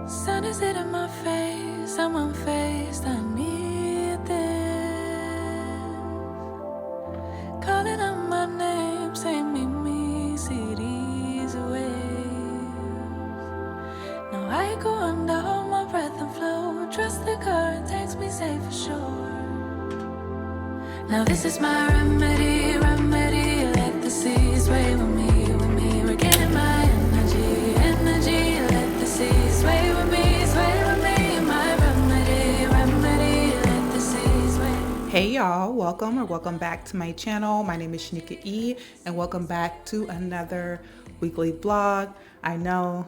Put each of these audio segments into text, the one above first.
Sun is hitting my face, I'm unfazed, I need this. Calling out my name, say meet me, see these waves. Now I go under, hold my breath and flow. Trust the current takes me safe for sure. Now this is my remedy, remedy. Let the seas sway with me, with me. Regaining my energy, energy. Let the seas sway with me, sway with me. My remedy, remedy. Let the seas sway. Hey y'all, welcome or welcome back to my channel. My name is Kinky and welcome back to another weekly vlog. I know,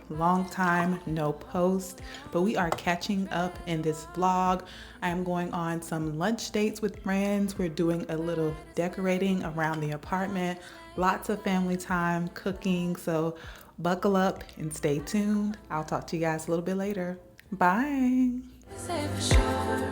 long time no post, but we are catching up in this vlog. I am going on some lunch dates with friends. We're doing a little decorating around the apartment, lots of family time, cooking, so buckle up and stay tuned. I'll talk to you guys a little bit later. Bye. Say for sure.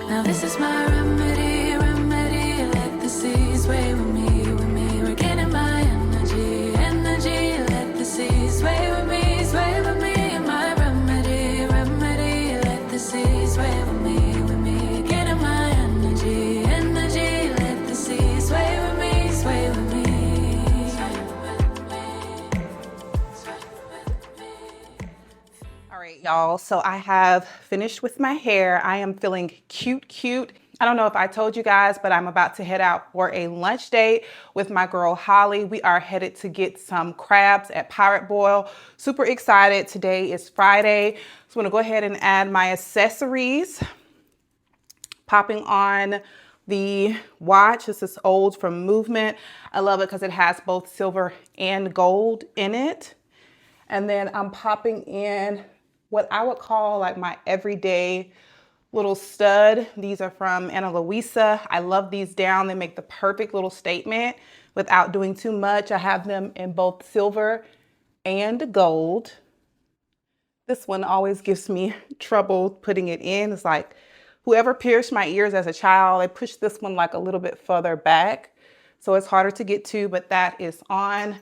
Now this is my remedy, remedy. Let the seas sway with me, with me. Regaining my energy, energy. Let the seas sway with me, sway with me. My remedy, remedy. Let the seas sway with me, with me. Regaining my energy, energy. Let the seas sway with me, sway with me. All right, y'all, so I have finished with my hair. I am feeling cute. I don't know if I told you guys, but I'm about to head out for a lunch date with my girl Holly. We are headed to get some crabs at Pirate Boil. Super excited. Today is Friday, so I'm gonna go ahead and add my accessories. Popping on the watch. This is old from Movement. I love it because it has both silver and gold in it. And then I'm popping in what I would call like my everyday little stud. These are from Ana Luisa. I love these down. They make the perfect little statement without doing too much. I have them in both silver and gold. This one always gives me trouble putting it in. It's like whoever pierced my ears as a child, they pushed this one like a little bit further back. So it's harder to get to, but that is on.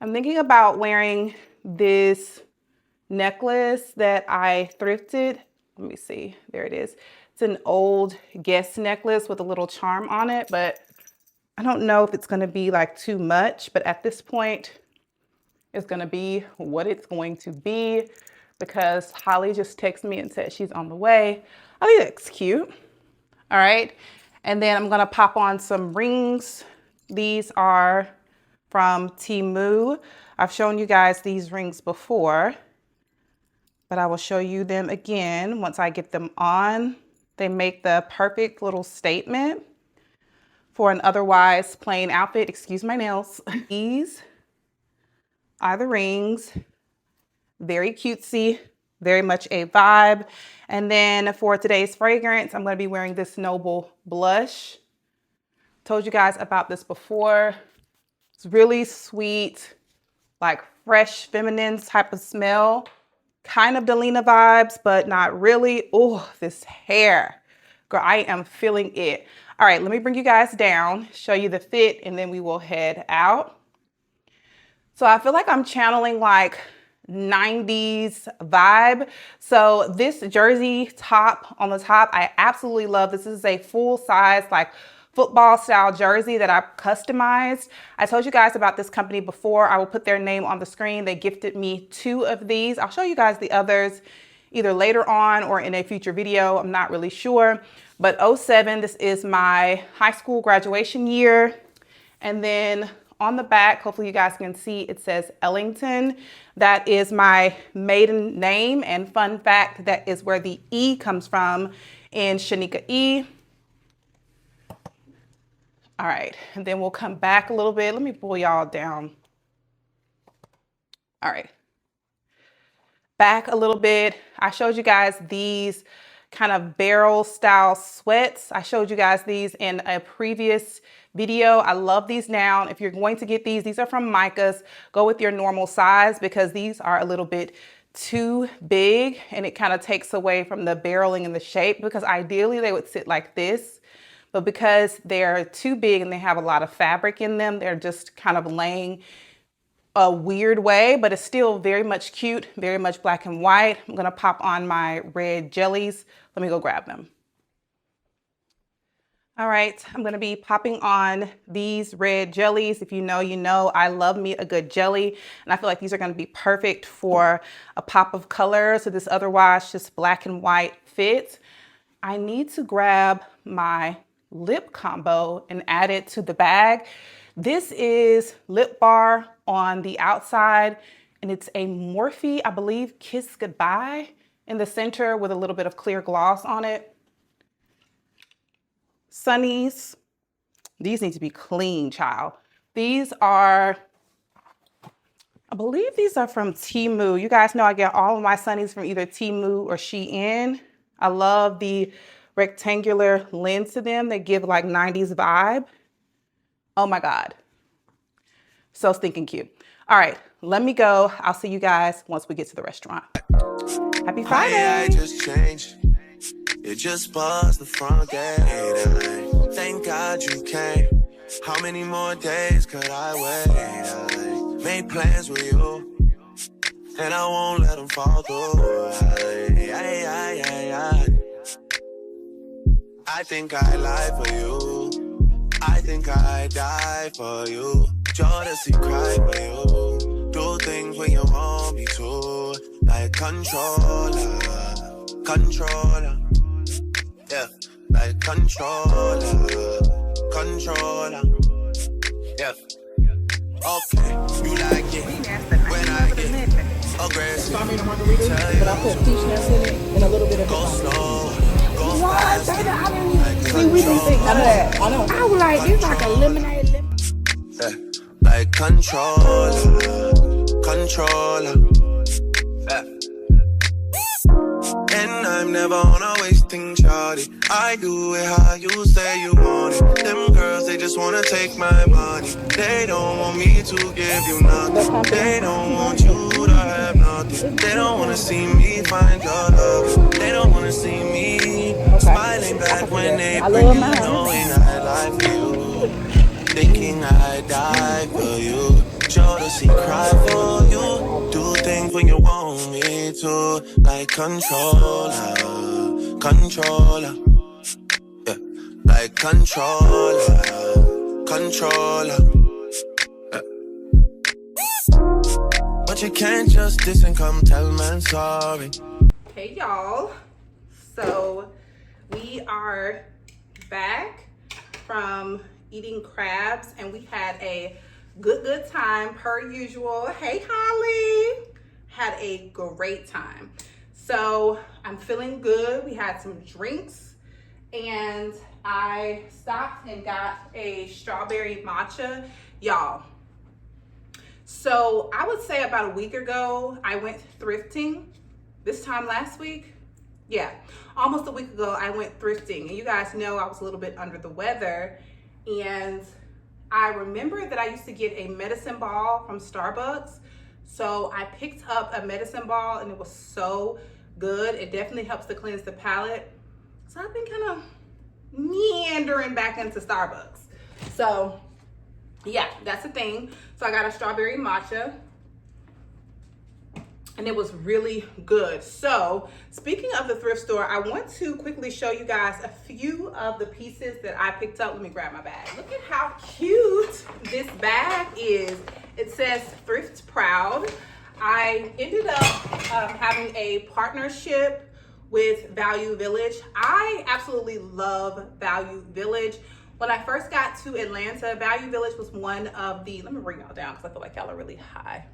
I'm thinking about wearing this necklace that I thrifted. Let me see, there it is. It's an old Guess necklace with a little charm on it, but I don't know if it's gonna be like too much, but at this point, it's gonna be what it's going to be because Holly just texted me and said she's on the way. I think that's cute. All right, and then I'm gonna pop on some rings. These are from Temu. I've shown you guys these rings before, but I will show you them again once I get them on. They make the perfect little statement for an otherwise plain outfit. Excuse my nails. These are the rings. Very cutesy, very much a vibe. And then for today's fragrance, I'm gonna be wearing this Noble blush. Told you guys about this before. It's really sweet, like fresh feminine type of smell. Kind of Delina vibes, but not really. Oh, this hair. Girl, I am feeling it. All right, let me bring you guys down, show you the fit, and then we will head out. So I feel like I'm channeling like 90s vibe. So this jersey top on the top, I absolutely love. This is a full size, like football style jersey that I customized. I told you guys about this company before. I will put their name on the screen. They gifted me 2 of these. I'll show you guys the others either later on or in a future video. I'm not really sure. But 07, this is my high school graduation year. And then on the back, hopefully you guys can see, it says Ellington. That is my maiden name. And fun fact, that is where the E comes from in Shanika E. All right, and then we'll come back a little bit. Let me pull y'all down. All right, back a little bit. I showed you guys these kind of barrel style sweats. I showed you guys these in a previous video. I love these now. If you're going to get these are from Micah's. Go with your normal size because these are a little bit too big and it kind of takes away from the barreling and the shape because ideally they would sit like this. But because they're too big and they have a lot of fabric in them, they're just kind of laying a weird way, but it's still very much cute, very much black and white. I'm gonna pop on my red jellies. Let me go grab them. All right, I'm gonna be popping on these red jellies. If you know, you know, I love me a good jelly, and I feel like these are gonna be perfect for a pop of color so this otherwise just black and white fit. I need to grab my lip combo and add it to the bag. This is Lip Bar on the outside, and it's a Morphe, I believe, Kiss Goodbye in the center with a little bit of clear gloss on it. Sunnies, these need to be clean, child. These are, I believe these are from Temu. You guys know I get all of my sunnies from either Temu or Shein. I love the rectangular lens to them. They give like 90s vibe. Oh my God. So stinking cute. All right, let me go. I'll see you guys once we get to the restaurant. Happy Friday. I just changed. It just buzzed the front gate. Thank God you came. How many more days could I wait? I made plans with you, and I won't let them fall through. I think I lie for you. I think I die for you. Jealousy cry for you. Do things when you want me to. Like controller. Yeah, like controller. Yeah. Okay, you like it when I get aggressive. So I made a margarita, but I put peach nuts in it and a little bit of go slow, go what? fast. I didn't even see. We didn't think none of that. I know. I was like, this like a lemonade. Yeah, like controller. Yeah. And I'm never on a wasting shawty. I do it how you say you want it. Them girls, they just wanna take my money. They don't want me to give you nothing. They don't want you to have nothing. They don't wanna see me find your love. They don't wanna see me smiling back when they bring you, knowing I lie for you. Thinking I die for you. Jealousy cry for you. Do things when you want me to. Like controller. Yeah. Like controller. Yeah. But you can't just diss and come tell man sorry. Hey y'all, so we are back from eating crabs and we had a good time per usual. Hey Holly, had a great time. So I'm feeling good. We had some drinks and I stopped and got a strawberry matcha. Y'all, so I would say about a week ago I went thrifting. This time last week, yeah, almost a week ago I went thrifting, and you guys know I was a little bit under the weather, and I remember that I used to get a medicine ball from Starbucks. So I picked up a medicine ball and it was so good. It definitely helps to cleanse the palate. So I've been kind of meandering back into Starbucks. So yeah, that's the thing. So I got a strawberry matcha and it was really good. So speaking of the thrift store, I want to quickly show you guys a few of the pieces that I picked up. Let me grab my bag. Look at how cute this bag is. It says Thrift Proud. I ended up having a partnership with Value Village. I absolutely love Value Village. When I first got to Atlanta, Value Village was one of the, let me bring y'all down because I feel like y'all are really high.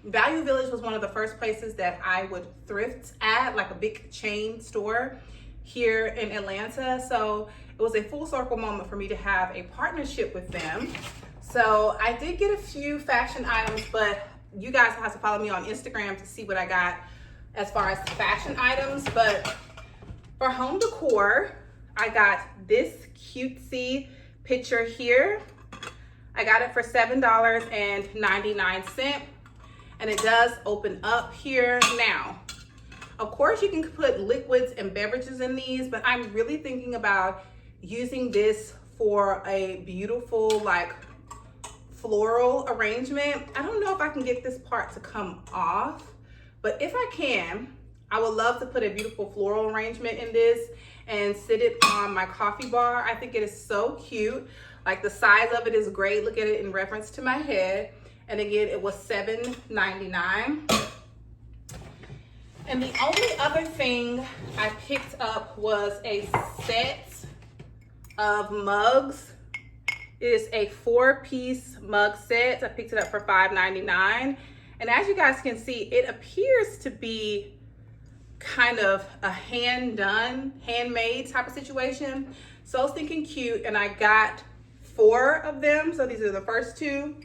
Value Village was one of the first places that I would thrift at, like a big chain store here in Atlanta. So it was a full circle moment for me to have a partnership with them. So I did get a few fashion items, but you guys have to follow me on Instagram to see what I got as far as fashion items. But for home decor, I got this cutesy picture here. I got it for $7.99, and it does open up here. Now, of course you can put liquids and beverages in these, but I'm really thinking about using this for a beautiful like floral arrangement. I don't know if I can get this part to come off, but if I can, I would love to put a beautiful floral arrangement in this and sit it on my coffee bar. I think it is so cute. Like, the size of it is great. Look at it in reference to my head. And again, it was $7.99. And the only other thing I picked up was a set of mugs. It is a 4-piece mug set. I picked it up for $5.99. And as you guys can see, it appears to be kind of a handmade type of situation. So stinking cute. And I got 4 of them. So these are the first 2.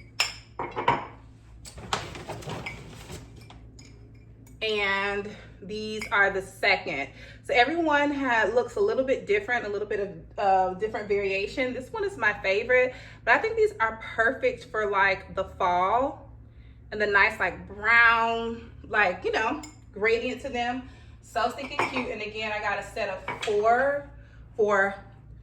And these are the second. So everyone looks a little bit different, a little bit of different variation. This one is my favorite, but I think these are perfect for like the fall and the nice like brown, like, you know, gradient to them. So stinking cute. And again, I got a set of 4 for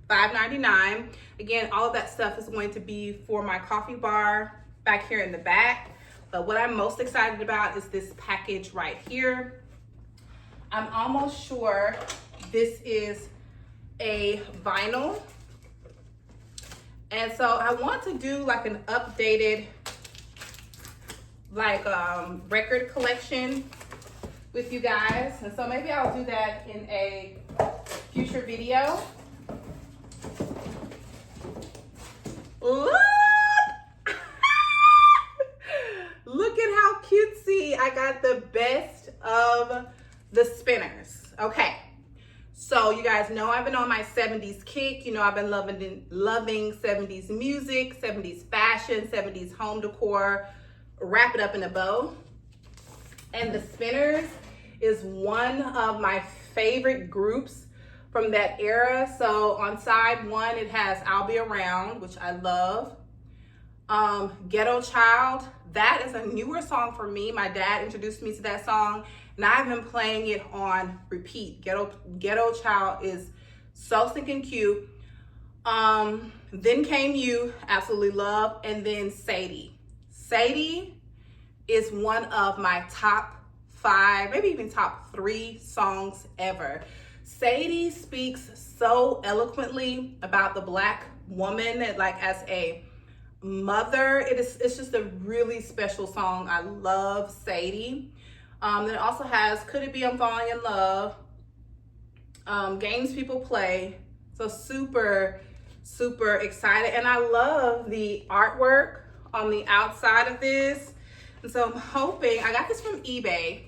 $5.99. Again, all of that stuff is going to be for my coffee bar back here in the back. But what I'm most excited about is this package right here. I'm almost sure this is a vinyl. And so I want to do like an updated like record collection with you guys. And so maybe I'll do that in a future video. Look! Look at how cutesy. I got the best of the spinners. Okay, so you guys know I've been on my 70s kick. You know, I've been loving 70s music, 70s fashion, 70s home decor. Wrap it up in a bow. And the spinners is one of my favorite groups from that era. So on side 1, it has I'll Be Around, which I love. Ghetto Child, that is a newer song for me. My dad introduced me to that song, and I've been playing it on repeat. Ghetto Child is so stinking cute. Then Came You, absolutely love. And then Sadie. Sadie is one of my top 5, maybe even top 3 songs ever. Sadie speaks so eloquently about the Black woman, like as a mother. It's just a really special song. I love Sadie. Then it also has Could It Be I'm Falling in Love, Games People Play. So super excited. And I love the artwork on the outside of this. And so I'm hoping, I got this from eBay,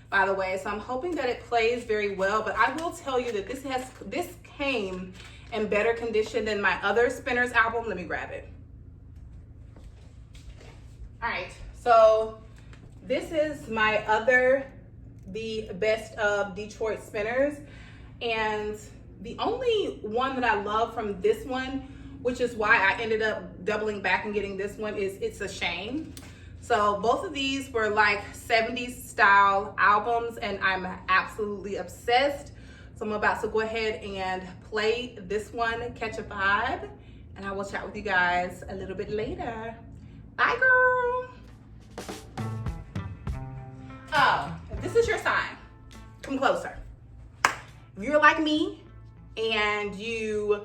by the way, so I'm hoping that it plays very well. But I will tell you that this came in better condition than my other Spinners album. Let me grab it. All right, so this is my the best of Detroit Spinners. And the only one that I love from this one, which is why I ended up doubling back and getting this one, is It's a Shame. So both of these were like 70s style albums, and I'm absolutely obsessed. So I'm about to go ahead and play this one, Catch a Vibe, and I will chat with you guys a little bit later. Bye, girl. Oh, if this is your sign, come closer. If you're like me and you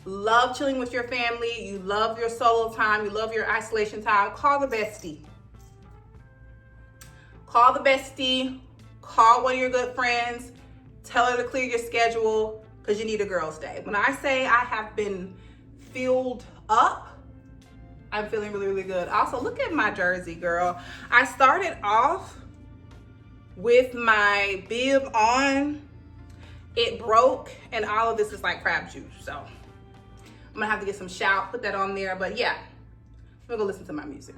love chilling with your family, you love your solo time, you love your isolation time, call the bestie. Call the bestie, call one of your good friends, tell her to clear your schedule because you need a girl's day. When I say I have been filled up, I'm feeling really good. Also, look at my jersey, girl. I started off with my bib on. It broke, and all of this is like crab juice. So I'm gonna have to get some shout, put that on there. But yeah, I'm gonna go listen to my music.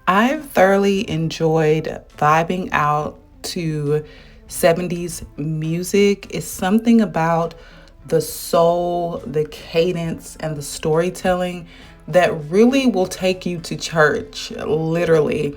I've thoroughly enjoyed vibing out to 70s music. It's something about the soul, the cadence, and the storytelling that really will take you to church, literally.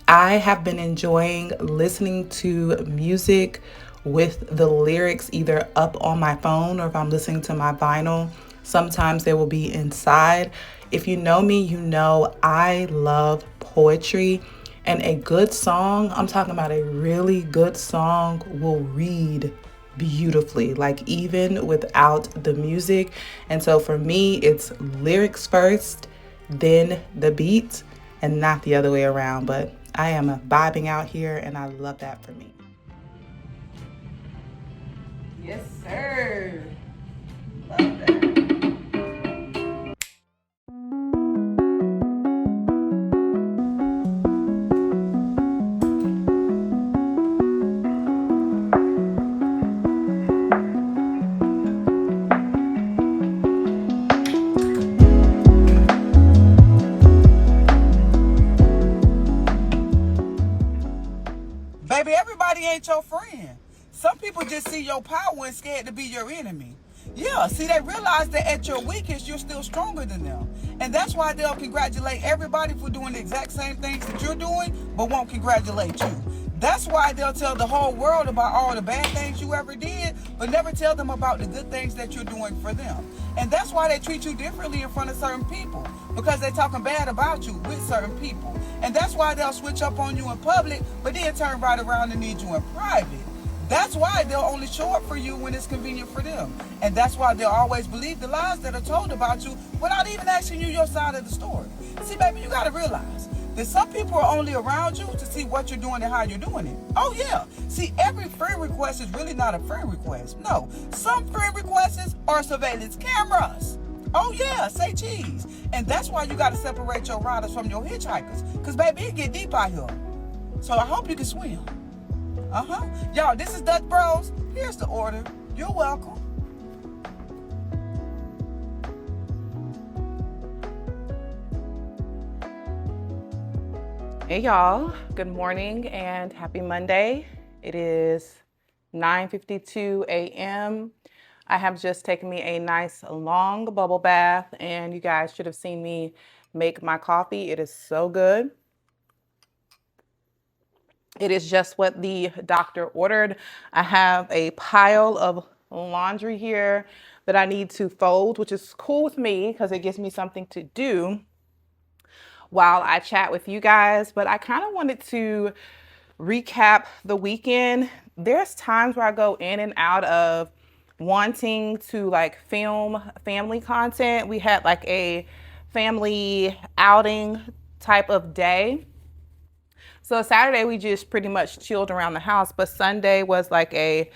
I have been enjoying listening to music with the lyrics either up on my phone or if I'm listening to my vinyl Sometimes they will be inside. If you know me, you know I love poetry, and a good song, I'm talking about a really good song, will read beautifully, like even without the music. And so for me, it's lyrics first, then the beat, and not the other way around. But I am vibing out here, and I love that for me. Yes, sir. Love that. Baby, everybody ain't your friend. Some people just see your power and scared to be your enemy. Yeah, see, they realize that at your weakest, you're still stronger than them. And that's why they'll congratulate everybody for doing the exact same things that you're doing, but won't congratulate you. That's why they'll tell the whole world about all the bad things you ever did, but never tell them about the good things that you're doing for them. And that's why they treat you differently in front of certain people, because they're talking bad about you with certain people. And that's why they'll switch up on you in public, but then turn right around and need you in private. That's why they'll only show up for you when it's convenient for them. And that's why they'll always believe the lies that are told about you without even asking you your side of the story. See, baby, you gotta realize that some people are only around you to see what you're doing and how you're doing it. Oh yeah. See, every friend request is really not a friend request. No, some friend requests are surveillance cameras. Oh yeah, say cheese. And that's why you gotta separate your riders from your hitchhikers. Cause baby, it get deep out here. So I hope you can swim. Y'all, this is Dutch Bros. Here's the order. You're welcome. Hey y'all, good morning and happy Monday. It is 9:52 a.m. I have just taken me a nice long bubble bath, and you guys should have seen me make my coffee. It is so good. It is just what the doctor ordered. I have a pile of laundry here that I need to fold, which is cool with me because it gives me something to do while I chat with you guys. But I kind of wanted to recap the weekend. There's times where I go in and out of wanting to like film family content. We had like a family outing type of day. So Saturday we just pretty much chilled around the house, but Sunday was like a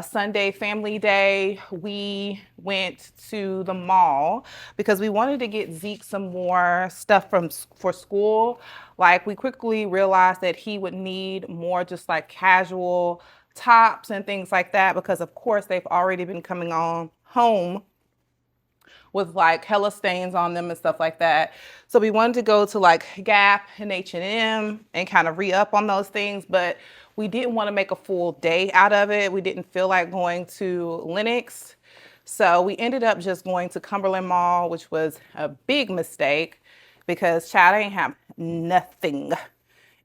Sunday family day. We went to the mall because we wanted to get Zeke some more stuff for school. Like, we quickly realized that he would need more just like casual tops and things like that, because of course they've already been coming on home with like hella stains on them and stuff like that. So we wanted to go to like Gap and H&M and kind of re-up on those things, but we didn't want to make a full day out of it. We didn't feel like going to Lenox. So we ended up just going to Cumberland Mall, which was a big mistake because Chad ain't have nothing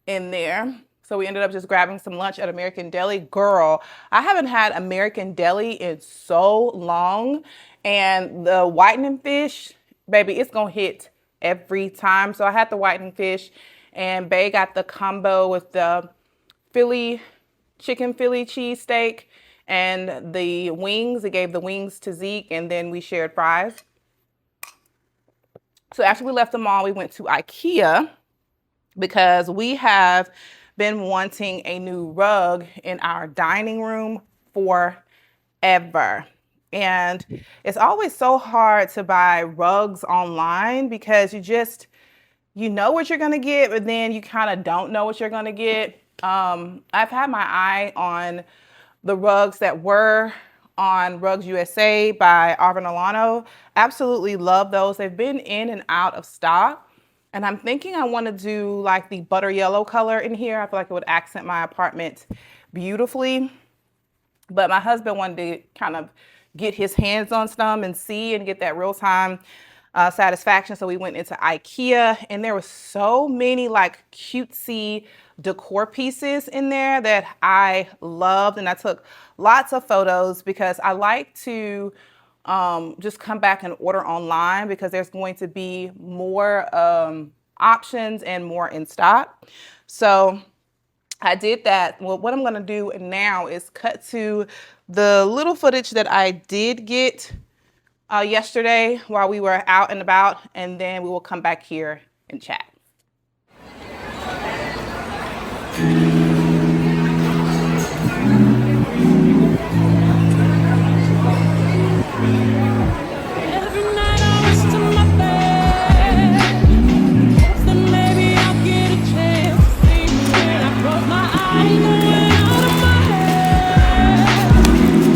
in there. So we ended up just grabbing some lunch at American Deli. Girl, I haven't had American Deli in so long. And the whitening fish, baby, it's gonna hit every time. So I had the whitening fish, and Bae got the combo with the chicken Philly cheesesteak and the wings. It gave the wings to Zeke, and then we shared fries. So after we left the mall, we went to IKEA because we have been wanting a new rug in our dining room forever. And it's always so hard to buy rugs online because you know what you're going to get, but then you kind of don't know what you're going to get. I've had my eye on the rugs that were on Rugs USA by Arvin Alano. Absolutely love those. They've been in and out of stock. And I'm thinking I want to do like the butter yellow color in here. I feel like it would accent my apartment beautifully. But my husband wanted to kind of get his hands on some and see and get that real-time satisfaction. So we went into IKEA, and there were so many like cutesy decor pieces in there that I loved. And I took lots of photos because I like to just come back and order online because there's going to be more options and more in stock. So I did that. Well, what I'm going to do now is cut to the little footage that I did get yesterday while we were out and about, and then we will come back here and chat. Every night I wish to my bed, hopes that maybe I'll get a chance to see you when I close my eyes, going out of my head.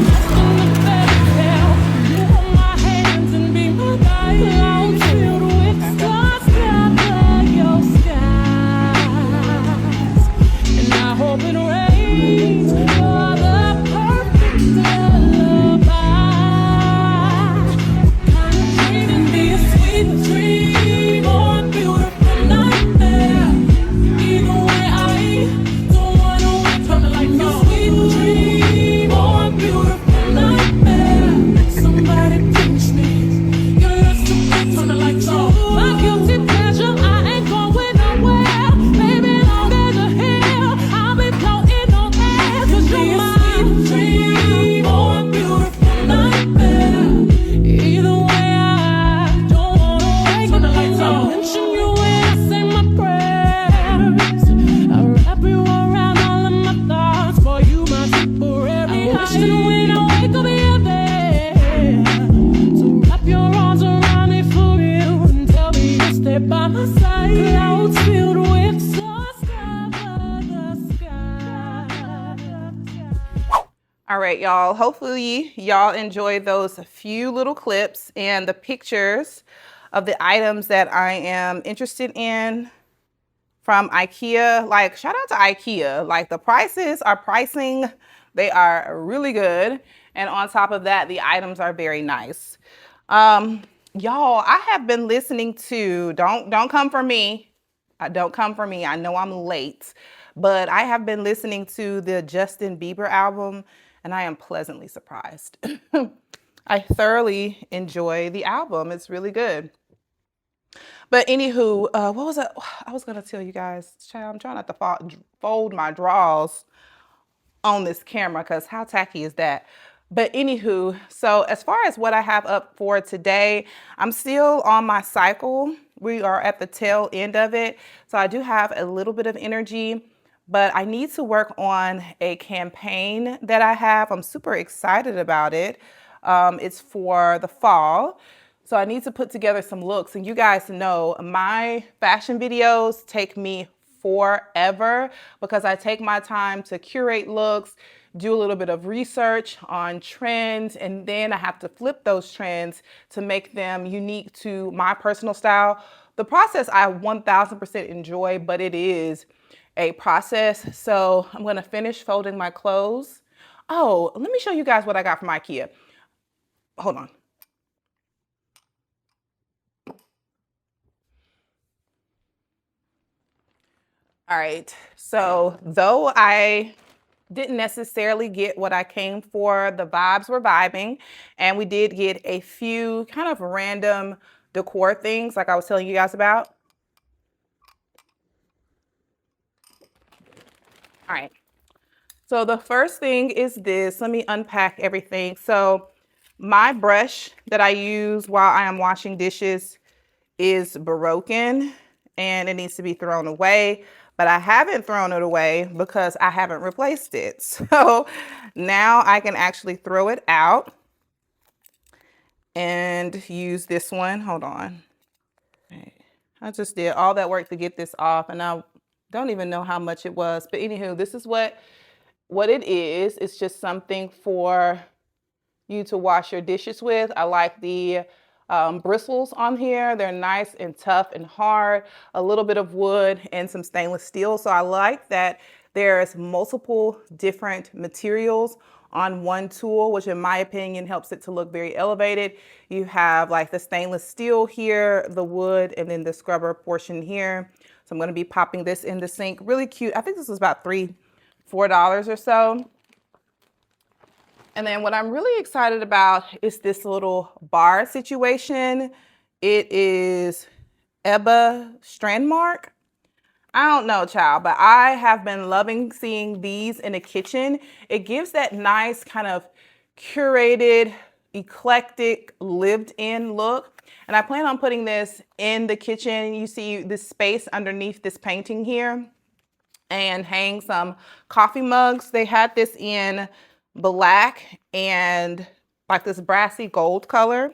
Just in the fairy tale, you hold my hands and be my guide. Clouds filled with stars cover your skies, and I hope it rains. You're the perfect lullaby. Dream or a beautiful nightmare. Either way, I don't wanna wake from the light. No sweet dream or a beautiful nightmare. Somebody pinch me. Your lips too quick from the lights off. My guilty pleasure, I ain't going nowhere. Baby, long as you're here, I'll be floating on air. 'Cause you're my sweet dream or a beautiful nightmare. Either way, I mention you when I say my prayers. I wrap you around all of my thoughts. For you, my temporary high. And when I wake up, you're there. So wrap your arms around me for real and tell me you stay by my side. Clouds filled with stars cover the sky. All right, y'all. Hopefully y'all enjoyed those few little clips and the pictures of the items that I am interested in from IKEA. Like, shout out to IKEA. Like, the prices are pricing. They are really good. And on top of that, the items are very nice. Y'all, I have been listening to, don't come for me. Don't come for me. I know I'm late, but I have been listening to the Justin Bieber album, and I am pleasantly surprised. I thoroughly enjoy the album. It's really good. But anywho, what was it? I was going to tell you guys, child, I'm trying not to fold my drawers on this camera because how tacky is that? But anywho, so as far as what I have up for today, I'm still on my cycle. We are at the tail end of it. So I do have a little bit of energy, but I need to work on a campaign that I have. I'm super excited about it. It's for the fall. So I need to put together some looks, and you guys know my fashion videos take me forever because I take my time to curate looks, do a little bit of research on trends, and then I have to flip those trends to make them unique to my personal style. The process I 1000% enjoy, but it is a process. So I'm gonna finish folding my clothes. Oh, let me show you guys what I got from IKEA. Hold on. All right, so though I didn't necessarily get what I came for, the vibes were vibing, and we did get a few kind of random decor things like I was telling you guys about. All right, so the first thing is this. Let me unpack everything. So my brush that I use while I am washing dishes is broken and it needs to be thrown away. But I haven't thrown it away because I haven't replaced it. So now I can actually throw it out and use this one. Hold on. I just did all that work to get this off and I don't even know how much it was. But anywho, this is what it is. It's just something for you to wash your dishes with. I like the bristles on here. They're nice and tough and hard, a little bit of wood and some stainless steel. So I like that there's multiple different materials on one tool, which in my opinion helps it to look very elevated. You have like the stainless steel here, the wood, and then the scrubber portion here. So I'm going to be popping this in the sink. Really cute. I think this was about $3-4 or so. And then what I'm really excited about is this little bar situation. It is Ebba Strandmark. I don't know, child, but I have been loving seeing these in the kitchen. It gives that nice kind of curated, eclectic, lived-in look. And I plan on putting this in the kitchen. You see this space underneath this painting here, and hang some coffee mugs. They had this in black and like this brassy gold color,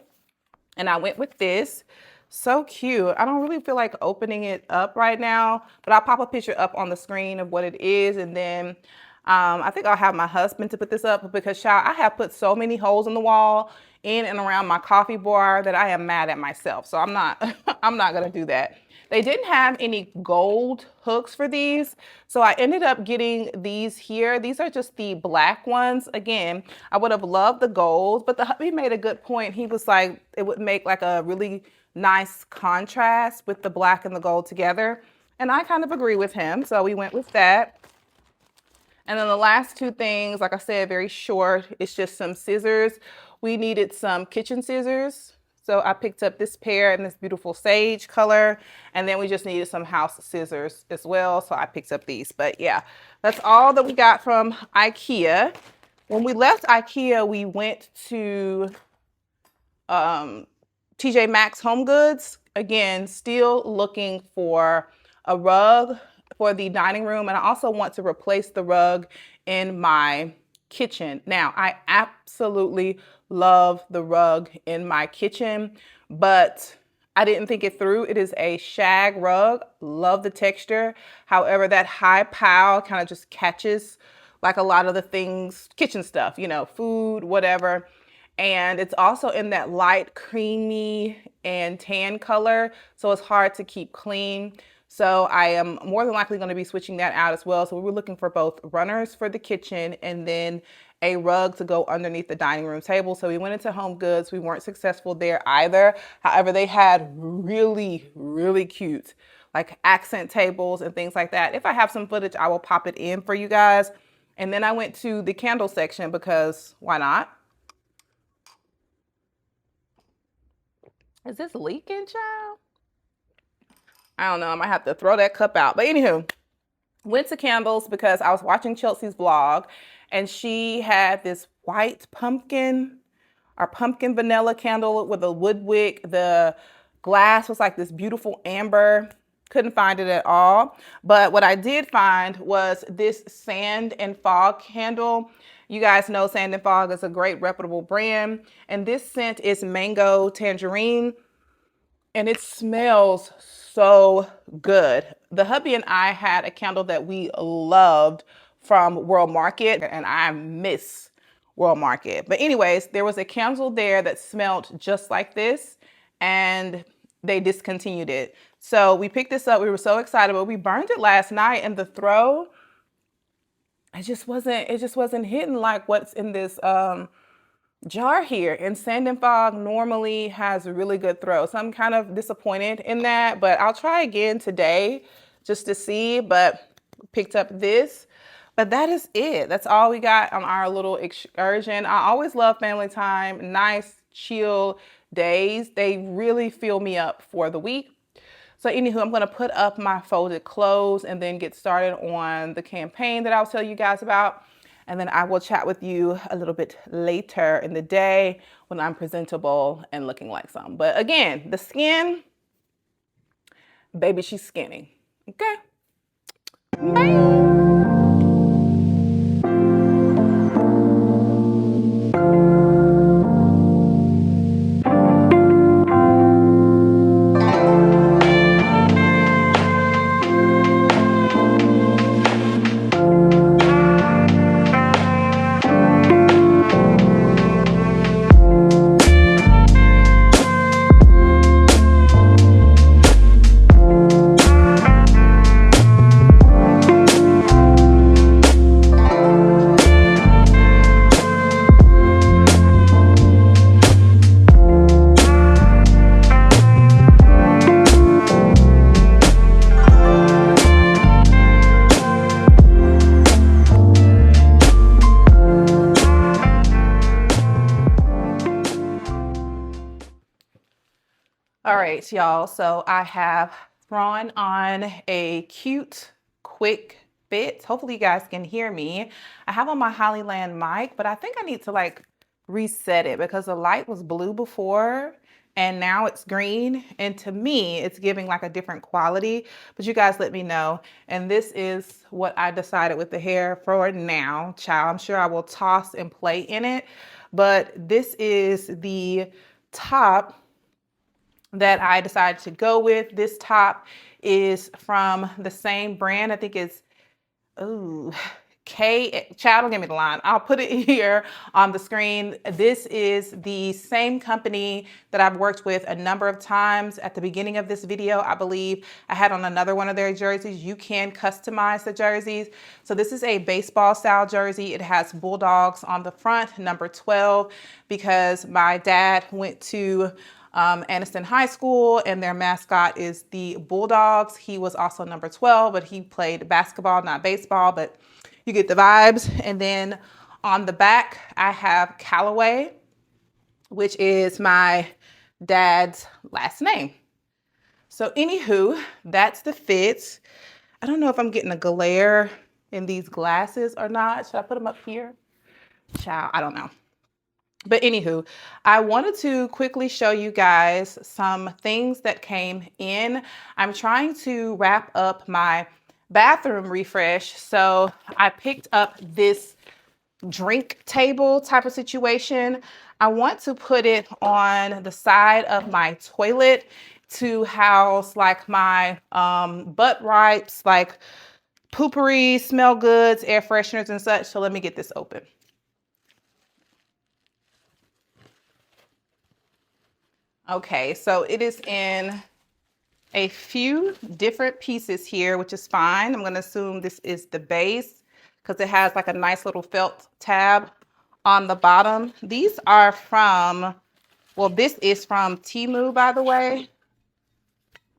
and I went with this. So cute. I don't really feel like opening it up right now, but I'll pop a picture up on the screen of what it is, and then I think I'll have my husband to put this up, because child, I have put so many holes in the wall in and around my coffee bar that I am mad at myself. So I'm not I'm not gonna do that. They didn't have any gold hooks for these, so I ended up getting these here. These are just the black ones. Again, I would have loved the gold, but the hubby made a good point. He was like, it would make like a really nice contrast with the black and the gold together. And I kind of agree with him, so we went with that. And then the last two things, like I said, very short. It's just some scissors. We needed some kitchen scissors, so I picked up this pair in this beautiful sage color. And then we just needed some house scissors as well, so I picked up these. But yeah, that's all that we got from IKEA. When we left IKEA, we went to TJ Maxx Home Goods. Again, still looking for a rug for the dining room, and I also want to replace the rug in my kitchen. Now, I absolutely love the rug in my kitchen, but I didn't think it through. It is a shag rug. Love the texture. However, that high pile kind of just catches like a lot of the things, kitchen stuff, you know, food, whatever. And it's also in that light creamy and tan color, so it's hard to keep clean. So I am more than likely going to be switching that out as well. So we were looking for both runners for the kitchen and then a rug to go underneath the dining room table. So we went into Home Goods. We weren't successful there either. However, they had really, really cute like accent tables and things like that. If I have some footage, I will pop it in for you guys. And then I went to the candle section because why not? Is this leaking, child? I don't know. I might have to throw that cup out. But anywho, went to candles because I was watching Chelsea's vlog, and she had this white pumpkin or pumpkin vanilla candle with a wood wick. The glass was like this beautiful amber. Couldn't find it at all. But what I did find was this Sand and Fog candle. You guys know Sand and Fog is a great reputable brand. And this scent is mango tangerine. And it smells so good. The hubby and I had a candle that we loved from World Market, and I miss World Market. But anyways, there was a candle there that smelled just like this, and they discontinued it. So we picked this up. We were so excited, but we burned it last night, and the throw, it just wasn't hitting like what's in this jar here. And Sand and Fog normally has a really good throw, so I'm kind of disappointed in that, but I'll try again today just to see. But picked up this, but that is it. That's all we got on our little excursion. I always love family time, nice chill days. They really fill me up for the week. So anywho, I'm going to put up my folded clothes and then get started on the campaign that I'll tell you guys about. And then I will chat with you a little bit later in the day when I'm presentable and looking like some. But again, the skin, baby, she's skinny. Okay? Bye. right, y'all. So I have thrown on a cute, quick fit. Hopefully you guys can hear me. I have on my Hollyland mic, but I think I need to like reset it because the light was blue before and now it's green. And to me, it's giving like a different quality, but you guys let me know. And this is what I decided with the hair for now, child. I'm sure I will toss and play in it, but this is the top that I decided to go with. This top is from the same brand. I think it's, child, don't give me the line. I'll put it here on the screen. This is the same company that I've worked with a number of times. At the beginning of this video, I believe I had on another one of their jerseys. You can customize the jerseys. So this is a baseball style jersey. It has Bulldogs on the front, number 12, because my dad went to Anniston High School and their mascot is the Bulldogs. He was also number 12, but he played basketball, not baseball, but you get the vibes. And then on the back, I have Callaway, which is my dad's last name. So anywho, that's the fit. I don't know if I'm getting a glare in these glasses or not. Should I put them up here? Child, I don't know. But anywho, I wanted to quickly show you guys some things that came in. I'm trying to wrap up my bathroom refresh. So I picked up this drink table type of situation. I want to put it on the side of my toilet to house like my butt wipes, like poopery, smell goods, air fresheners and such. So let me get this open. Okay, so it is in a few different pieces here, which is fine. I'm gonna assume this is the base because it has like a nice little felt tab on the bottom. These are from, well, this is from Temu, by the way.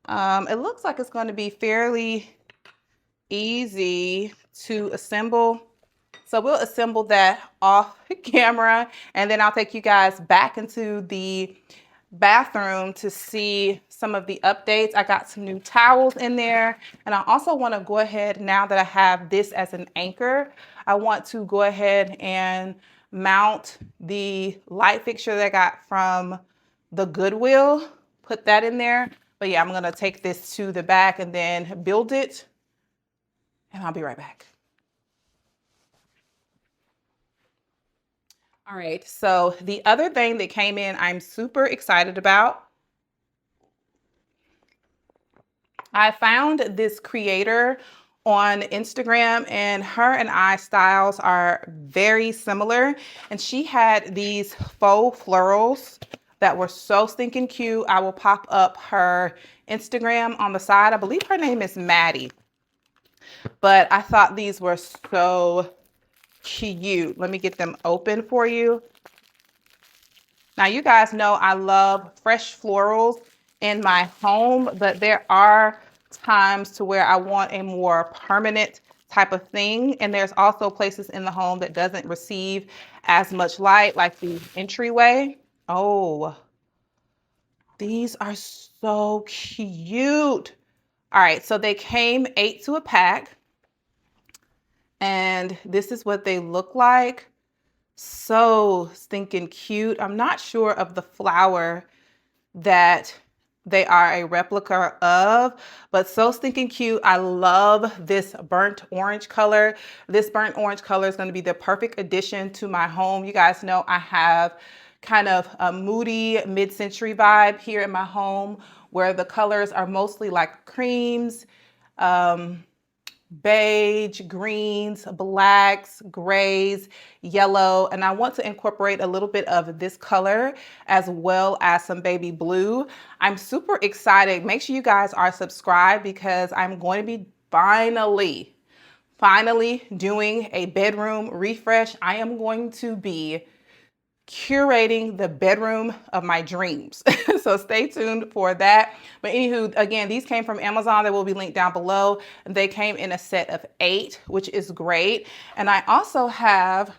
It looks like it's going to be fairly easy to assemble. So we'll assemble that off camera and then I'll take you guys back into the bathroom to see some of the updates. I got some new towels in there. And I also want to go ahead, now that I have this as an anchor, I want to go ahead and mount the light fixture that I got from the Goodwill, put that in there. But yeah, I'm going to take this to the back and then build it. And I'll be right back. All right, so the other thing that came in, I'm super excited about. I found this creator on Instagram and her and I styles are very similar. And she had these faux florals that were so stinking cute. I will pop up her Instagram on the side. I believe her name is Maddie. But I thought these were so cute. Let me get them open for you. Now you guys know I love fresh florals in my home, but there are times to where I want a more permanent type of thing. And there's also places in the home that doesn't receive as much light, like the entryway. Oh, these are so cute. All right, so they came 8 to a pack. And this is what they look like. So stinking cute. I'm not sure of the flower that they are a replica of, but so stinking cute. I love this burnt orange color. This burnt orange color is going to be the perfect addition to my home. You guys know I have kind of a moody mid-century vibe here in my home where the colors are mostly like creams, beige, greens, blacks, grays, yellow, and I want to incorporate a little bit of this color as well as some baby blue. I'm super excited. Make sure you guys are subscribed because I'm going to be finally doing a bedroom refresh. I am going to be curating the bedroom of my dreams. So stay tuned for that. But anywho, again, these came from Amazon. They will be linked down below. They came in a set of 8, which is great. And I also have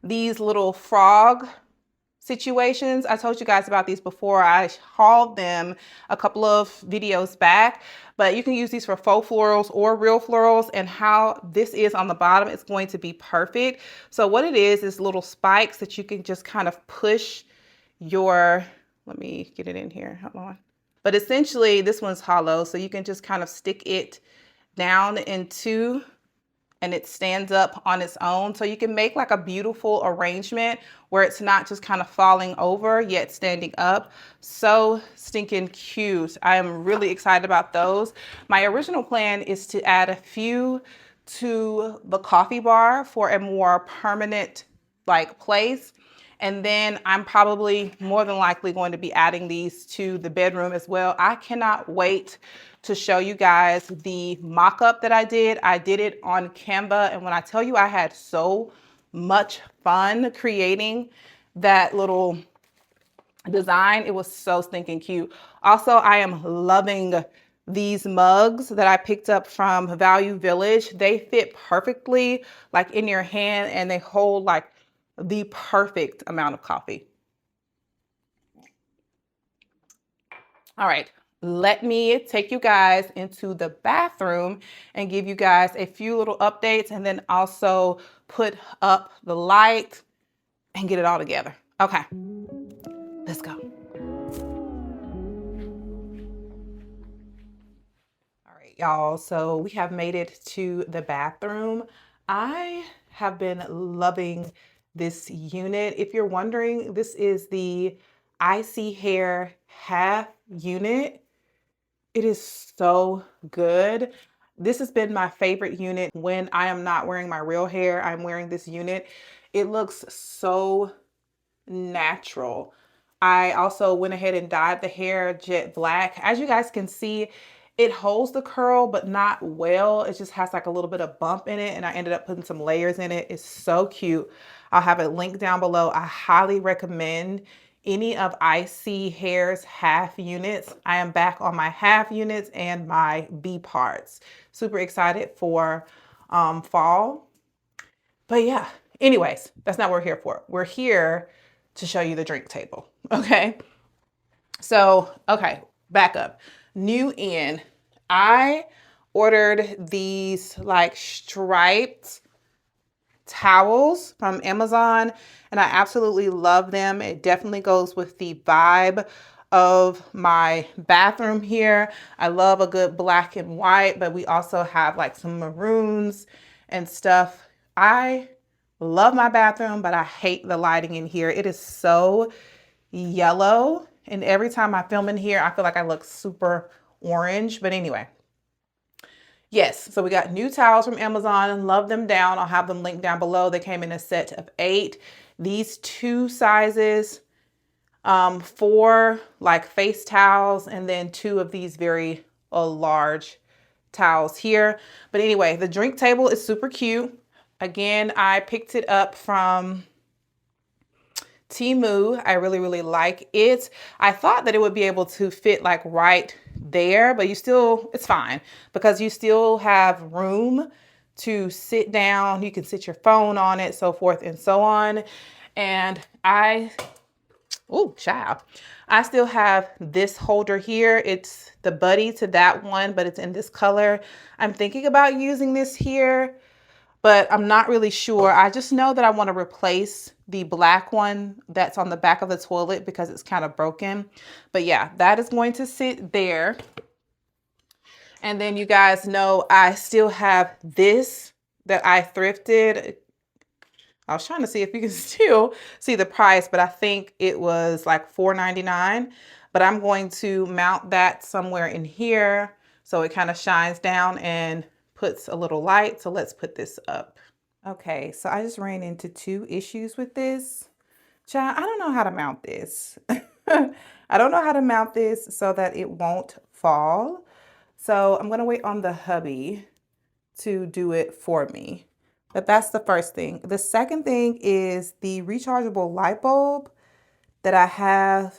these little frog situations. I told you guys about these before. I hauled them a couple of videos back, but you can use these for faux florals or real florals, and how this is on the bottom, it's going to be perfect. So what it is little spikes that you can just kind of push your, let me get it in here, hold on. But essentially this one's hollow, so you can just kind of stick it down into, and it stands up on its own. So you can make like a beautiful arrangement where it's not just kind of falling over yet standing up. So stinking cute. I am really excited about those. My original plan is to add a few to the coffee bar for a more permanent like place. And then I'm probably more than likely going to be adding these to the bedroom as well. I cannot wait to show you guys the mock-up that I did. I did it on Canva, and when I tell you I had so much fun creating that little design, it was so stinking cute. Also, I am loving these mugs that I picked up from Value Village. They fit perfectly like in your hand, and they hold like the perfect amount of coffee. All right, let me take you guys into the bathroom and give you guys a few little updates, and then also put up the light and get it all together. Okay, let's go. All right, y'all, so we have made it to the bathroom. I have been loving this unit. If you're wondering, this is the ISEE hair half unit. It is so good. This has been my favorite unit when I am not wearing my real hair. I'm wearing this unit. It looks so natural. I also went ahead and dyed the hair jet black. As you guys can see, it holds the curl, but not well. It just has like a little bit of bump in it, and I ended up putting some layers in it. It's so cute. I'll have a link down below. I highly recommend any of ISEE hair's half units. I am back on my half units and my B parts. Super excited for fall. But yeah, anyways, that's not what we're here for. We're here to show you the drink table, okay? So, okay, back up. New in, I ordered these like striped towels from Amazon, and I absolutely love them. It definitely goes with the vibe of my bathroom here. I love a good black and white, but we also have like some maroons and stuff. I love my bathroom, but I hate the lighting in here. It is so yellow, and every time I film in here, I feel like I look super orange. But anyway, yes, so we got new towels from Amazon and love them down. I'll have them linked down below. They came in a set of 8. These 2 sizes, 4 like face towels, and then 2 of these very large towels here. But anyway, the drink table is super cute. Again, I picked it up from Temu. I really, really like it. I thought that it would be able to fit like right there, but it's fine because you still have room to sit down. You can sit your phone on it, so forth and so on. And I still have this holder here. It's the buddy to that one, but it's in this color. I'm thinking about using this here, but I'm not really sure. I just know that I want to replace the black one that's on the back of the toilet because it's kind of broken. But yeah, that is going to sit there. And then you guys know I still have this that I thrifted. I was trying to see if you can still see the price, but I think it was like $4.99. But I'm going to mount that somewhere in here so it kind of shines down and puts a little light. So let's put this up. Okay, so I just ran into 2 issues with this. Child, I don't know how to mount this. I don't know how to mount this so that it won't fall. So I'm gonna wait on the hubby to do it for me. But that's the first thing. The second thing is the rechargeable light bulb that I have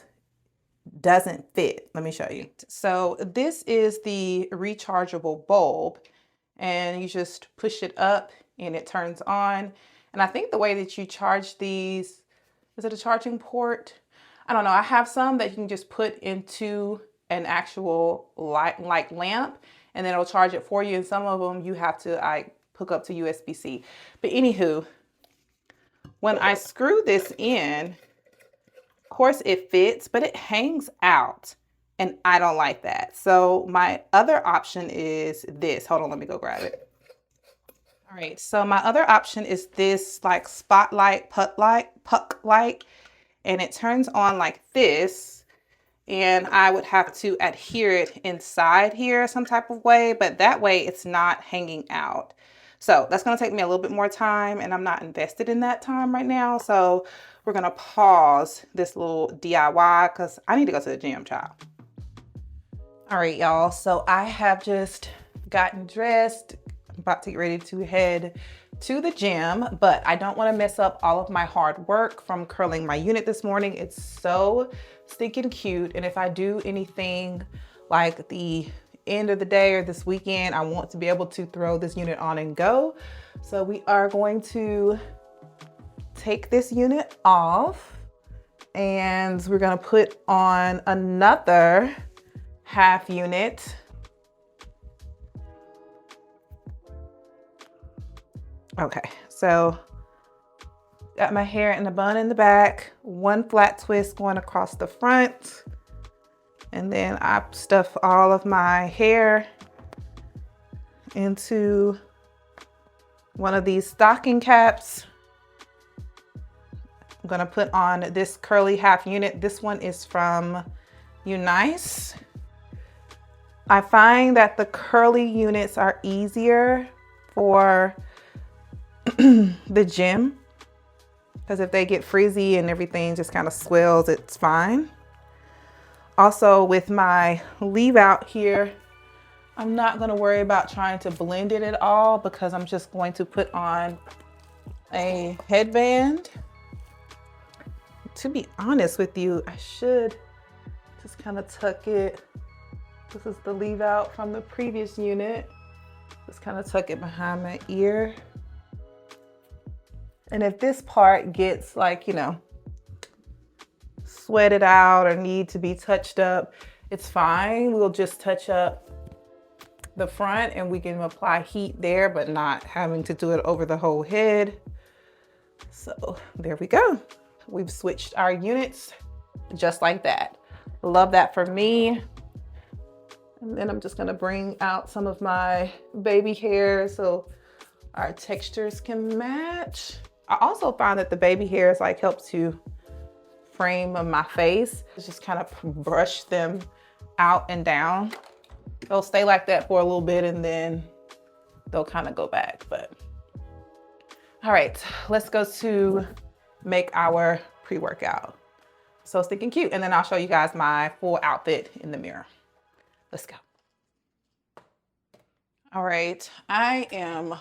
doesn't fit. Let me show you. So this is the rechargeable bulb, and you just push it up and it turns on. And I think the way that you charge these is it a charging port? I don't know. I have some that you can just put into an actual light, like lamp, and then it'll charge it for you. And some of them you have to hook up to USB-C. But anywho, when I screw this in, of course it fits, but it hangs out. And I don't like that. So my other option is this. Hold on, let me go grab it. All right, so my other option is this like spotlight puck light, and it turns on like this, and I would have to adhere it inside here some type of way, but that way it's not hanging out. So that's gonna take me a little bit more time, and I'm not invested in that time right now. So we're gonna pause this little DIY because I need to go to the gym, child. All right, y'all, so I have just gotten dressed. I'm about to get ready to head to the gym, but I don't want to mess up all of my hard work from curling my unit this morning. It's so stinking cute, and if I do anything like the end of the day or this weekend, I want to be able to throw this unit on and go. So we are going to take this unit off, and we're gonna put on another half unit. Okay, so got my hair in a bun in the back, one flat twist going across the front, and then I stuff all of my hair into one of these stocking caps. I'm gonna put on this curly half unit. This one is from Unice. I find that the curly units are easier for the gym, because if they get frizzy and everything just kind of swells, it's fine. Also with my leave out here, I'm not going to worry about trying to blend it at all, because I'm just going to put on a headband. To be honest with you, I should just kind of tuck it. This is the leave out from the previous unit. Just kind of tuck it behind my ear. And if this part gets like, you know, sweated out or need to be touched up, it's fine. We'll just touch up the front and we can apply heat there, but not having to do it over the whole head. So there we go. We've switched our units just like that. Love that for me. And then I'm just gonna bring out some of my baby hair so our textures can match. I also find that the baby hairs like help to frame my face. Just kind of brush them out and down. They'll stay like that for a little bit and then they'll kind of go back, but. All right, let's go to make our pre-workout. So stinking cute. And then I'll show you guys my full outfit in the mirror. Let's go. All right, I am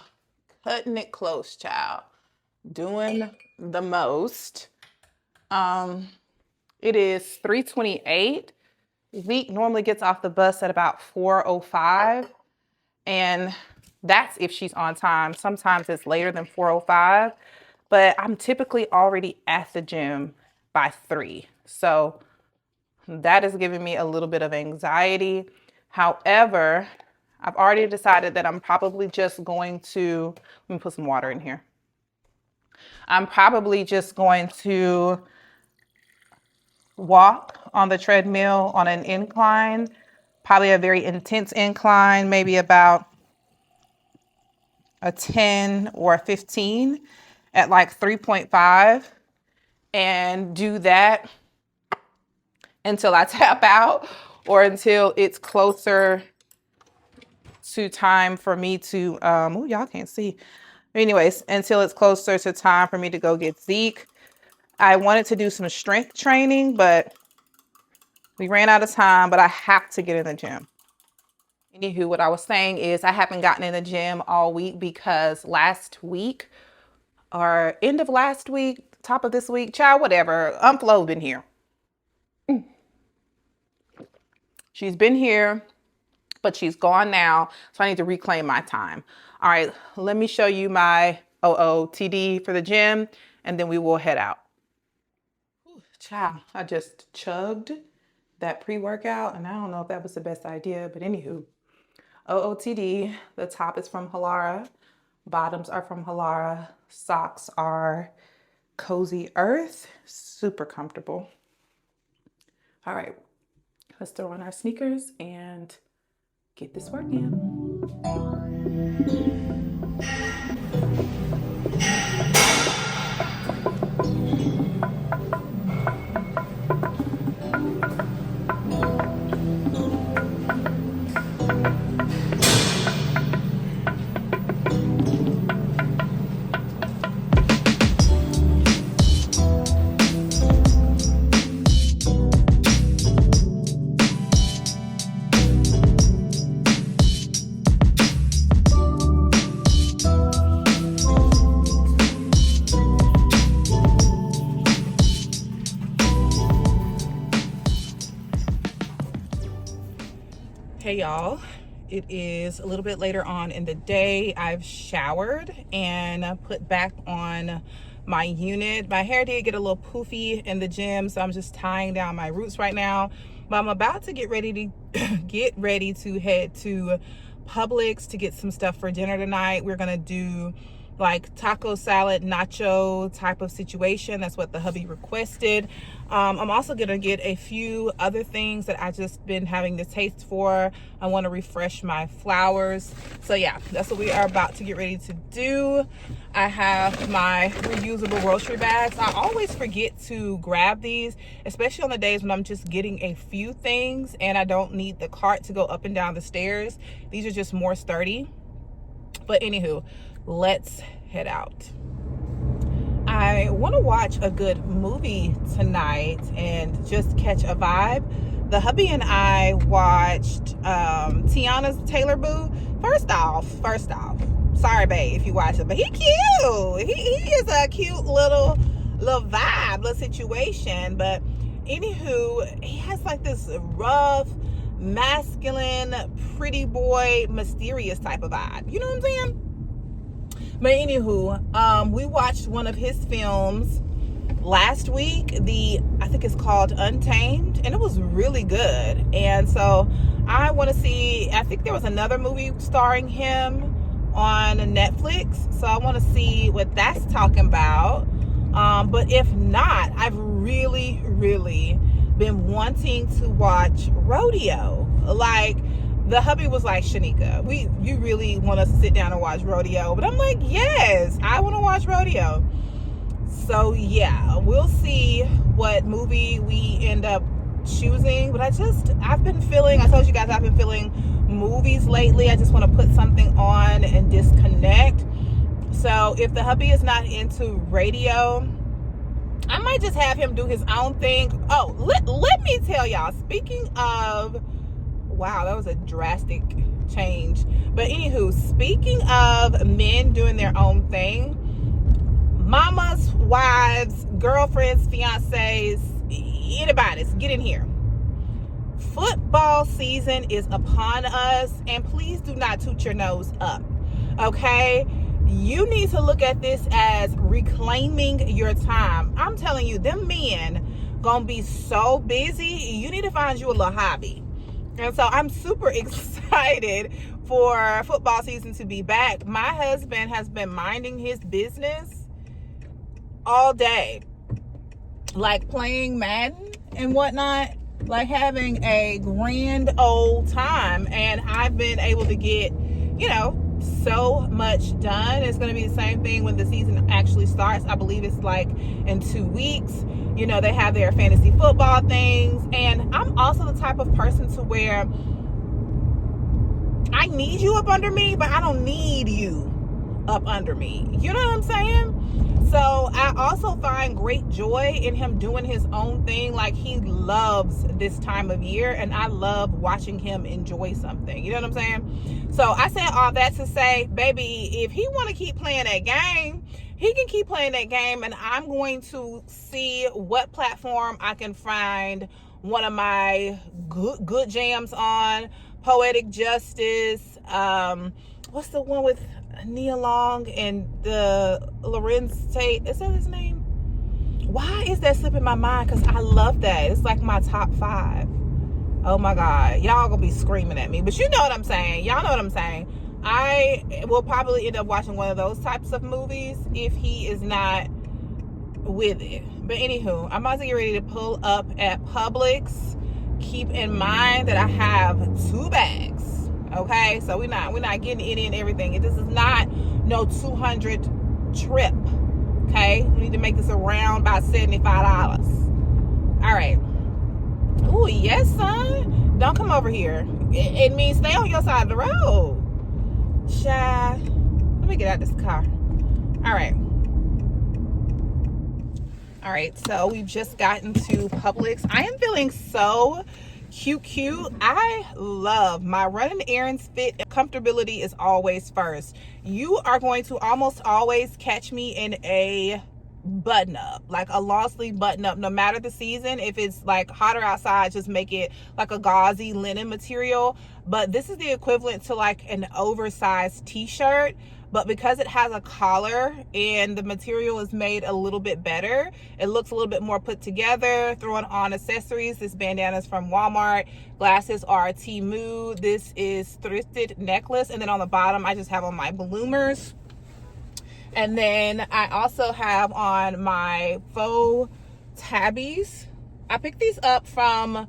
cutting it close, child. Doing the most. It is 3:28. Zeke normally gets off the bus at about 4:05, and that's if she's on time. Sometimes it's later than 4:05, but I'm typically already at the gym by 3. So that is giving me a little bit of anxiety. However, I've already decided that I'm probably just going to, let me put some water in here. I'm probably just going to walk on the treadmill on an incline, probably a very intense incline, maybe about a 10 or a 15 at like 3.5, and do that until I tap out or until it's closer to time for me to, oh, y'all can't see. Anyways, until it's closer to time for me to go get Zeke. I wanted to do some strength training, but we ran out of time, but I have to get in the gym. Anywho, what I was saying is I haven't gotten in the gym all week because last week or end of last week, top of this week, child, whatever, Flo been here. She's been here, but she's gone now. So I need to reclaim my time. All right, let me show you my OOTD for the gym and then we will head out. Child, I just chugged that pre-workout, and I don't know if that was the best idea, but anywho, OOTD, the top is from Halara, bottoms are from Halara, socks are Cozy Earth, super comfortable. All right, let's throw on our sneakers and get this work in. Hey y'all, it is a little bit later on in the day. I've showered and put back on my unit. My hair did get a little poofy in the gym, so I'm just tying down my roots right now. But I'm about to get ready to head to Publix to get some stuff for dinner tonight. We're gonna do like taco salad, nacho type of situation. That's what the hubby requested. I'm also gonna get a few other things that I just been having the taste for. I want to refresh my flowers. So yeah, that's what we are about to get ready to do. I have my reusable grocery bags. I always forget to grab these, especially on the days when I'm just getting a few things and I don't need the cart to go up and down the stairs. These are just more sturdy. But anywho, let's head out. I want to watch a good movie tonight and just catch a vibe. The hubby and I watched Tiana's Taylor Boo. First off, sorry babe if you watch it, but he cute. He is a cute little vibe, little situation. But anywho, he has like this rough, masculine, pretty boy, mysterious type of vibe. You know what I'm saying? But anywho, we watched one of his films last week. I think it's called Untamed, and it was really good. And so I want to see, I think there was another movie starring him on Netflix. So I want to see what that's talking about. But if not, I've really been wanting to watch Rodeo. Like, the hubby was like, Shanika, you really want us to sit down and watch Rodeo? But I'm like, yes, I want to watch Rodeo. So yeah, we'll see what movie we end up choosing. But I've been feeling, I told you guys I've been feeling movies lately. I just want to put something on and disconnect. So if the hubby is not into radio, I might just have him do his own thing. Oh, let me tell y'all, speaking of, wow, that was a drastic change. But anywho, speaking of men doing their own thing, mamas, wives, girlfriends, fiancés, anybody's, get in here. Football season is upon us, and please do not toot your nose up, okay? You need to look at this as reclaiming your time. I'm telling you, them men gonna be so busy, you need to find you a little hobby. And so I'm super excited for football season to be back. My husband has been minding his business all day, like playing Madden and whatnot, like having a grand old time. And I've been able to get, so much done. It's going to be the same thing when the season actually starts. I believe it's like in 2 weeks. They have their fantasy football things. And I'm also the type of person to where I need you up under me, but I don't need you up under me. You know what I'm saying? So I also find great joy in him doing his own thing. Like, he loves this time of year, and I love watching him enjoy something. You know what I'm saying? So I said all that to say, baby, if he want to keep playing that game, he can keep playing that game, and I'm going to see what platform I can find one of my good jams on. Poetic Justice, what's the one with Nia Long and the Lorenz Tate, is that his name? Why is that slipping my mind? Because I love that. It's like my top 5. Oh my God. Y'all gonna be screaming at me. But you know what I'm saying. Y'all know what I'm saying. I will probably end up watching one of those types of movies if he is not with it. But anywho, I'm about to get ready to pull up at Publix. Keep in mind that I have 2 bags. Okay, so we're not getting any and everything. This is not no 200 trip. Okay, we need to make this around about $75. All right. Oh yes, son. Don't come over here. It means stay on your side of the road. Child, let me get out this car. All right, so we've just gotten to Publix. I am feeling so cute. I love my running errands fit. Comfortability is always first. You are going to almost always catch me in a button up, like a long sleeve button up, no matter the season. If it's like hotter outside, just make it like a gauzy linen material. But this is the equivalent to like an oversized t-shirt, but because it has a collar and the material is made a little bit better, it looks a little bit more put together. Throwing on accessories, this bandana is from Walmart, glasses are Temu, this is thrifted necklace, and then on the bottom I just have on my bloomers. And then I also have on my faux tabbies. I picked these up from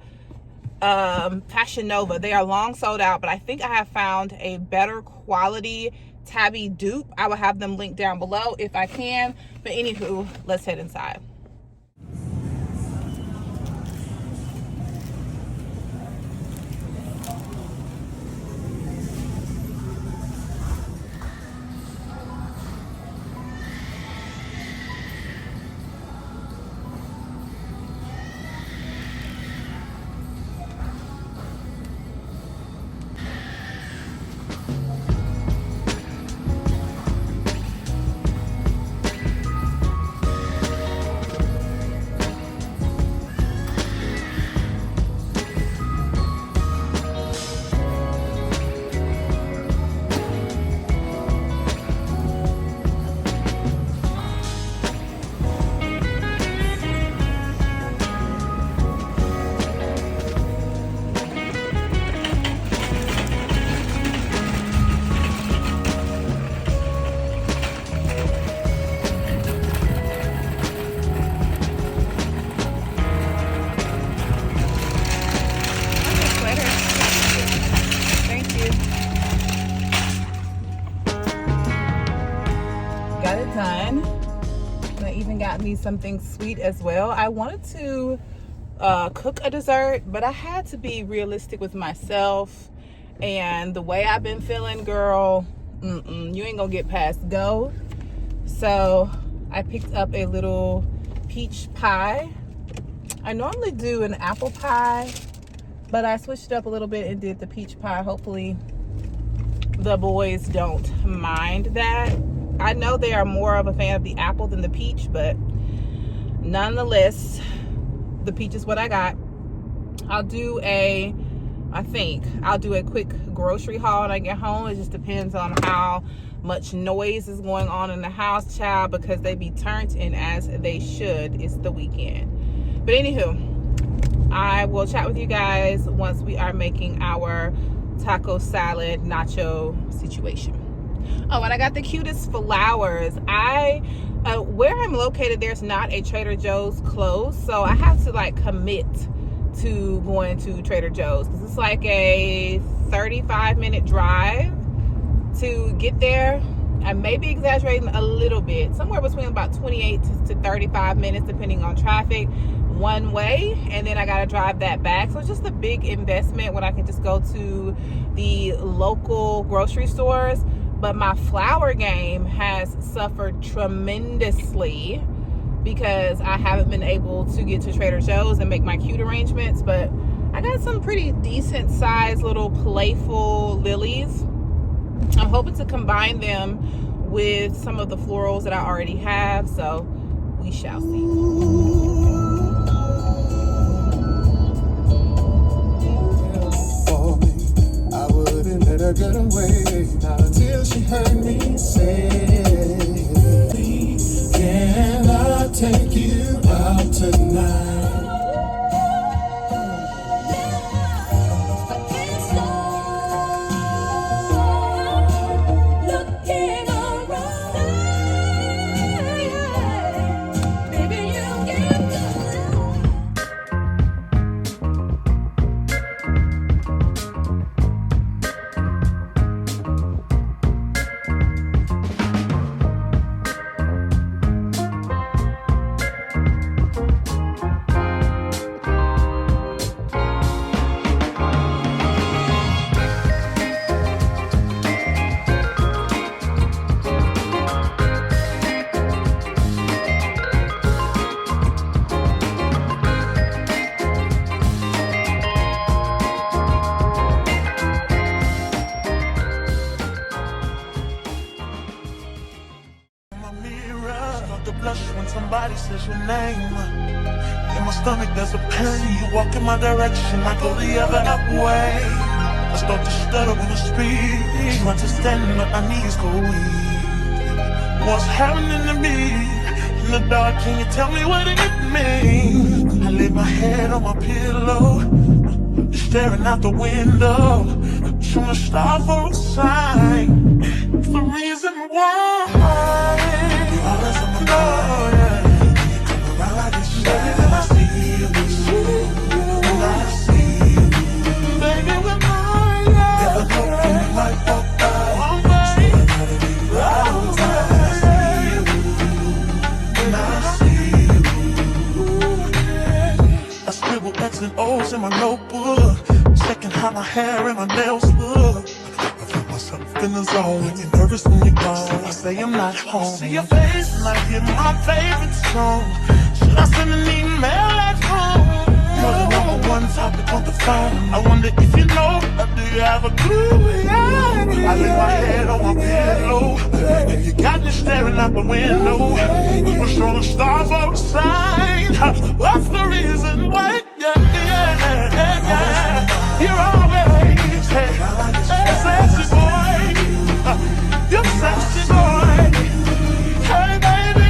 Fashion Nova. They are long sold out, but I think I have found a better quality tabby dupe. I will have them linked down below if I can. But anywho, let's head inside. Done. And I even got me something sweet as well. I wanted to cook a dessert, but I had to be realistic with myself and the way I've been feeling, girl. You ain't gonna get past go. So I picked up a little peach pie. I normally do an apple pie, but I switched up a little bit and did the peach pie. Hopefully the boys don't mind that. I know they are more of a fan of the apple than the peach, but nonetheless, the peach is what I got. I think I'll do a quick grocery haul when I get home. It just depends on how much noise is going on in the house, child, because they be turned in as they should. It's the weekend. But anywho, I will chat with you guys once we are making our taco salad nacho situation. Oh, and I got the cutest flowers. Where I'm located, there's not a Trader Joe's close, so I have to like commit to going to Trader Joe's because it's like a 35-minute drive to get there. I may be exaggerating a little bit, somewhere between about 28 to 35 minutes depending on traffic one way, and then I gotta drive that back. So it's just a big investment when I can just go to the local grocery stores. But my flower game has suffered tremendously because I haven't been able to get to Trader Joe's and make my cute arrangements. But I got some pretty decent sized little playful lilies. I'm hoping to combine them with some of the florals that I already have, so we shall see. Let her get away, not until she heard me say, can I take you out? somebody says your name. In my stomach there's a pain. You walk in my direction, I go the other way. I start to stutter when I speak. Trying to stand but my knees go weak. What's happening to me? In the dark, can you tell me what it means? I lay my head on my pillow, staring out the window, trying to stop for a sign. It's the reason why. You're always on my mind. You come around like this, baby, when I see you. When I see you, baby, when I never know when you might walk by. So I gotta be right on time. When I see you, when I see you, I scribble X's and O's in my notebook, checking how my hair and my nails look. I feel myself in the zone. You're nervous when you're gone. I say I'm not home. See your face and I hear my favorite song. Should I send an email at home? You're the number one topic on the phone. I wonder if you know, or do you have a clue? Yeah. I lay my head on my pillow, and you got me staring out the window. We're showing stars outside. What's the reason why? Yeah. You're always sexy boy. You're sexy boy. Hey baby,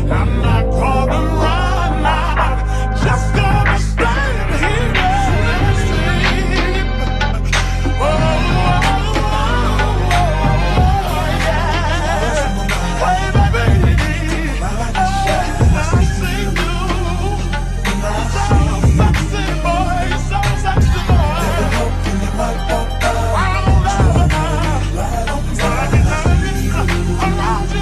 I'm not gonna run out, just gonna stand here and sleep. Oh, yeah. Hey, baby, I see you. So sexy, boy, so sexy, boy. I don't know, around you.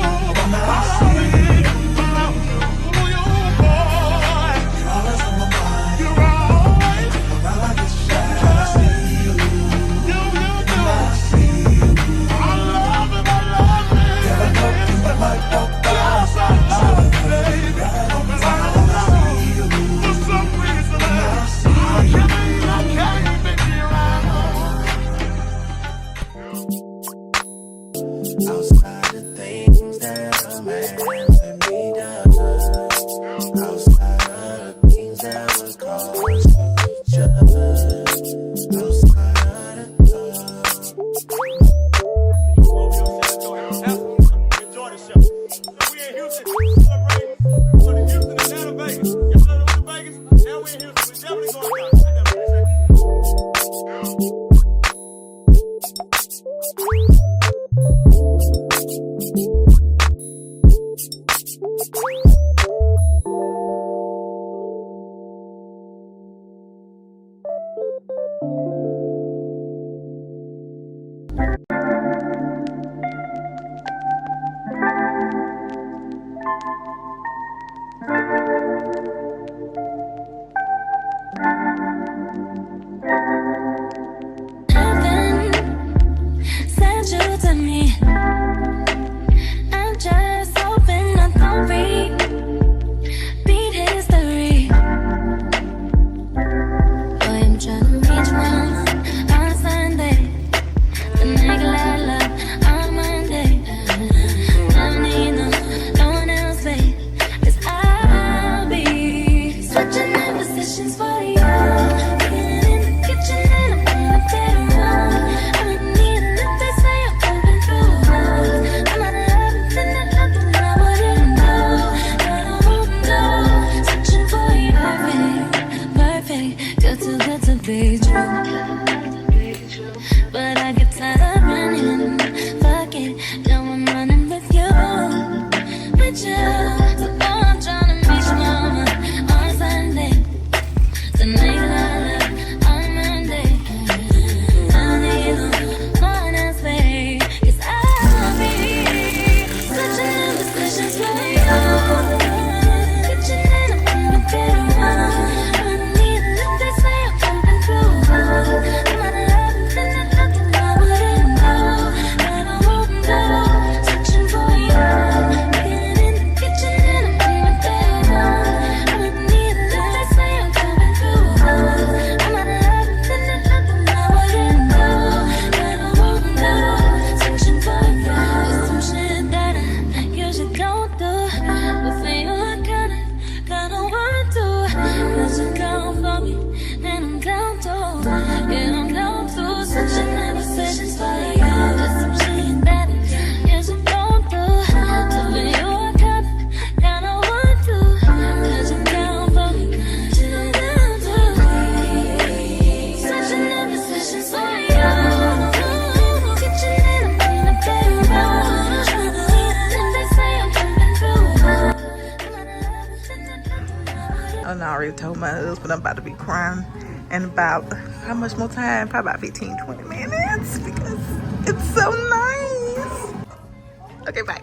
Outside the things that a man and me does, outside of the things that would cause each other, outside of the Enjoy the show. So we in Houston, celebrating. We're going to Houston and down to Vegas. Y'all know what's in Vegas? Now we're in Houston. We're definitely going down. Heaven sent you to me. I'm just hoping I don't repeat history. Boy, I'm trying to reach one on Sunday. The nigga I love on Monday. Don't need no one else, babe. 'Cause I'll be switching up positions for you. Be true, but I get tired of running. Fuck it, now I'm running with you, with you. So now I'm trying to reach mama on Sunday. Tonight I love on Monday. I need no one else, babe. 'Cause I'll be switching up positions for you. Kitchen and I'm in the bedroom. I need a little bit of I already told my husband I'm about to be crying in about, how much more time? Probably about 15, 20 minutes because it's so nice. Okay, bye.